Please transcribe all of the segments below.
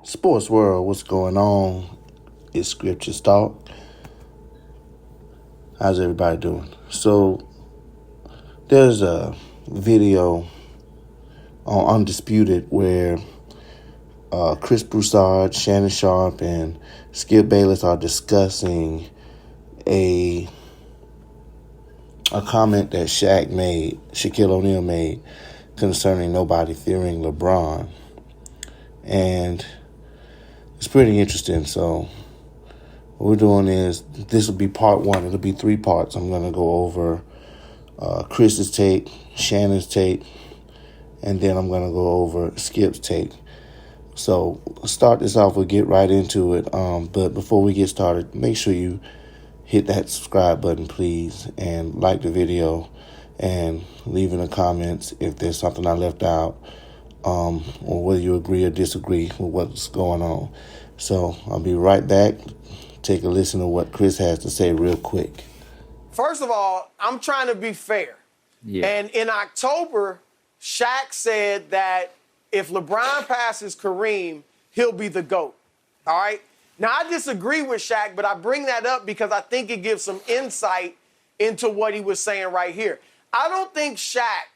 Sports world, what's going on? It's Scripture Stalk. How's everybody doing? So, there's a video on Undisputed where Broussard, Shannon Sharpe, and Bayless are discussing a comment that Shaquille O'Neal made concerning nobody fearing LeBron. And it's pretty interesting. So what we're doing is, this will be part one. It'll be 3 parts. I'm going to go over Chris's take, Shannon's take, and then I'm going to go over Skip's take. So start this off. We'll get right into it. But before we get started, make sure you hit that subscribe button, please, and like the video and leave in the comments if there's something I left out, or whether you agree or disagree with what's going on. So I'll be right back. Take a listen to what Chris has to say real quick. First of all, I'm trying to be fair. Yeah. And in October, Shaq said that if LeBron passes Kareem, he'll be the GOAT. All right? Now, I disagree with Shaq, but I bring that up because I think it gives some insight into what he was saying right here. I don't think Shaq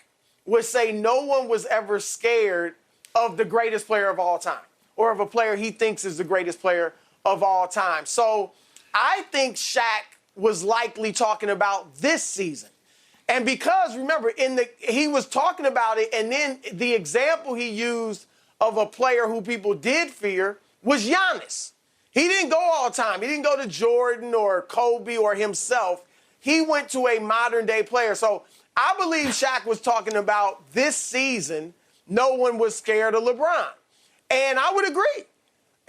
would say no one was ever scared of the greatest player of all time, or of a player he thinks is the greatest player of all time. So I think Shaq was likely talking about this season. And because, remember, he was talking about it, and then the example he used of a player who people did fear was Giannis. He didn't go all the time. He didn't go to Jordan or Kobe or himself. He went to a modern-day player. So I believe Shaq was talking about this season, no one was scared of LeBron. And I would agree.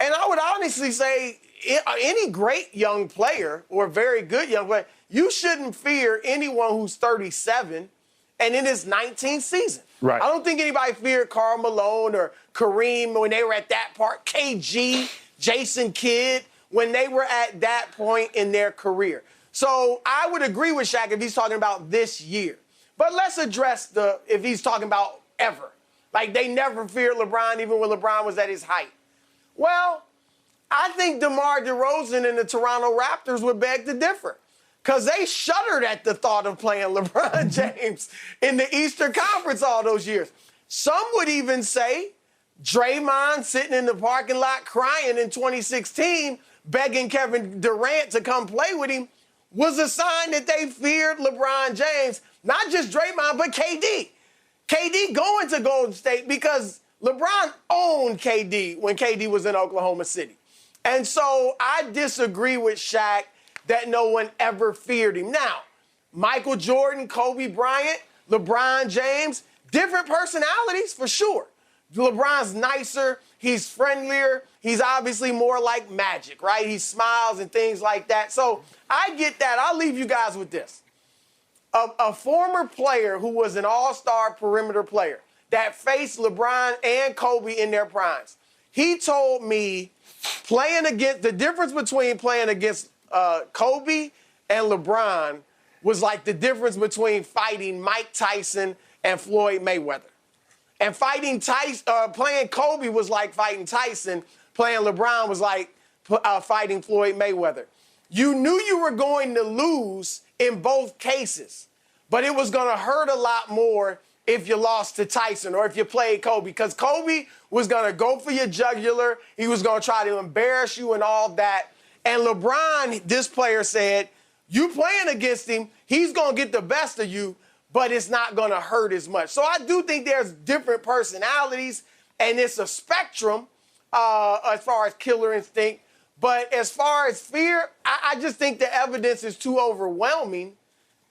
And I would honestly say any great young player or very good young player, you shouldn't fear anyone who's 37 and in his 19th season. Right. I don't think anybody feared Karl Malone or Kareem when they were at that part, KG, Jason Kidd, when they were at that point in their career. So I would agree with Shaq if he's talking about this year. But let's address if he's talking about ever. Like, they never feared LeBron even when LeBron was at his height. Well, I think DeMar DeRozan and the Toronto Raptors would beg to differ, because they shuddered at the thought of playing LeBron James in the Eastern Conference all those years. Some would even say Draymond sitting in the parking lot crying in 2016, begging Kevin Durant to come play with him, was a sign that they feared LeBron James, not just Draymond, but KD. KD going to Golden State because LeBron owned KD when KD was in Oklahoma City. And so I disagree with Shaq that no one ever feared him. Now, Michael Jordan, Kobe Bryant, LeBron James, different personalities for sure. LeBron's nicer, he's friendlier, he's obviously more like Magic, right? He smiles and things like that. So I get that. I'll leave you guys with this. A former player who was an all-star perimeter player that faced LeBron and Kobe in their primes, he told me the difference between playing against Kobe and LeBron was like the difference between fighting Mike Tyson and Floyd Mayweather. And playing Kobe was like fighting Tyson. Playing LeBron was like fighting Floyd Mayweather. You knew you were going to lose in both cases, but it was going to hurt a lot more if you lost to Tyson or if you played Kobe, because Kobe was going to go for your jugular. He was going to try to embarrass you and all that. And LeBron, this player said, you playing against him, he's going to get the best of you, but it's not going to hurt as much. So I do think there's different personalities, and it's a spectrum as far as killer instinct. But as far as fear, I just think the evidence is too overwhelming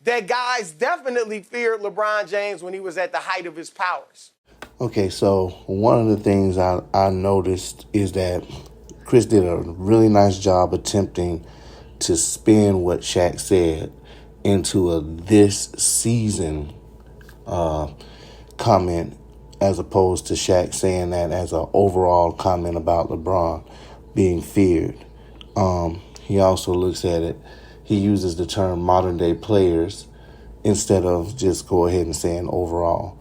that guys definitely feared LeBron James when he was at the height of his powers. Okay, so one of the things I noticed is that Chris did a really nice job attempting to spin what Shaq said into a this season comment, as opposed to Shaq saying that as an overall comment about LeBron being feared. He also looks at it, he uses the term modern day players instead of just go ahead and saying overall.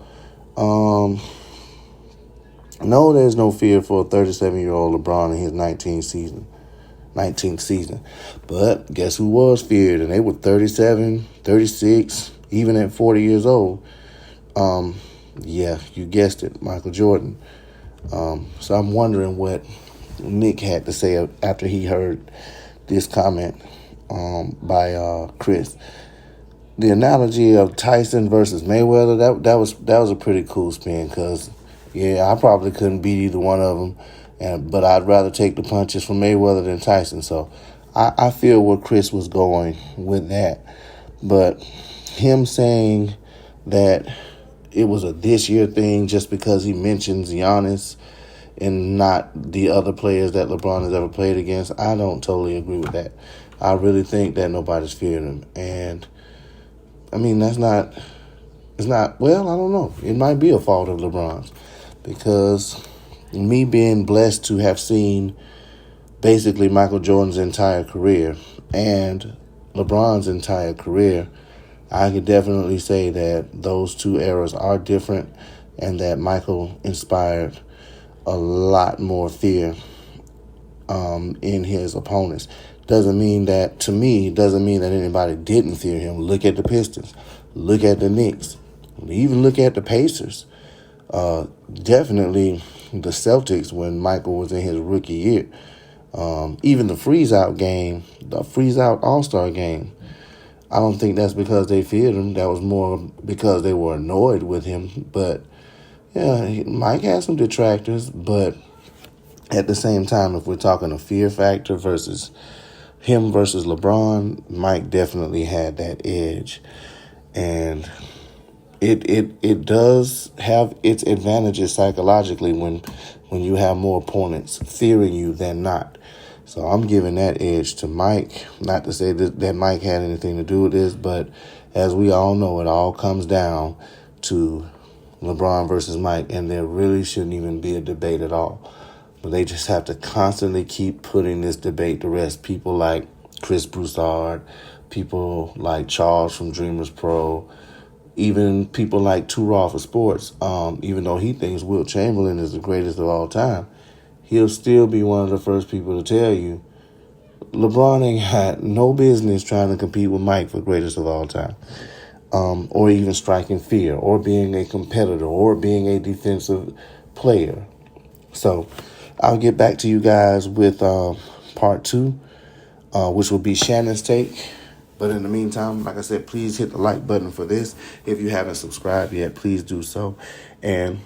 No, there's no fear for a 37-year-old LeBron in his 19th season. But guess who was feared? And they were 37, 36, even at 40 years old. Yeah, you guessed it, Michael Jordan. So I'm wondering what Nick had to say after he heard this comment by Chris. The analogy of Tyson versus Mayweather, that was a pretty cool spin, because, yeah, I probably couldn't beat either one of them, but I'd rather take the punches from Mayweather than Tyson. So I feel where Chris was going with that. But him saying that it was a this year thing just because he mentions Giannis and not the other players that LeBron has ever played against, I don't totally agree with that. I really think that nobody's fearing him. And, I mean, it's not, well, I don't know. It might be a fault of LeBron's, because me being blessed to have seen basically Michael Jordan's entire career and LeBron's entire career, I could definitely say that those two eras are different, and that Michael inspired a lot more fear in his opponents. Doesn't mean that, to me, doesn't mean that anybody didn't fear him. Look at the Pistons. Look at the Knicks. Even look at the Pacers. Definitely the Celtics when Michael was in his rookie year. Even the freeze-out game, the freeze-out All-Star game, I don't think that's because they feared him. That was more because they were annoyed with him. But, yeah, Mike has some detractors. But at the same time, if we're talking a fear factor versus him versus LeBron, Mike definitely had that edge. And it does have its advantages psychologically when you have more opponents fearing you than not. So I'm giving that edge to Mike. Not to say that Mike had anything to do with this, but as we all know, it all comes down to LeBron versus Mike, and there really shouldn't even be a debate at all. But they just have to constantly keep putting this debate to rest. People like Chris Broussard, people like Charles from Dreamers Pro, even people like Too Raw for Sports. Even though he thinks Wilt Chamberlain is the greatest of all time, he'll still be one of the first people to tell you LeBron ain't had no business trying to compete with Mike for greatest of all time, or even striking fear, or being a competitor, or being a defensive player. So I'll get back to you guys with part 2, which will be Shannon's take. But in the meantime, like I said, please hit the like button for this. If you haven't subscribed yet, please do so. And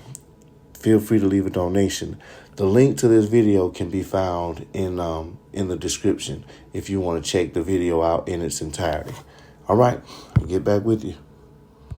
feel free to leave a donation. The link to this video can be found in the description if you want to check the video out in its entirety. All right, I'll get back with you.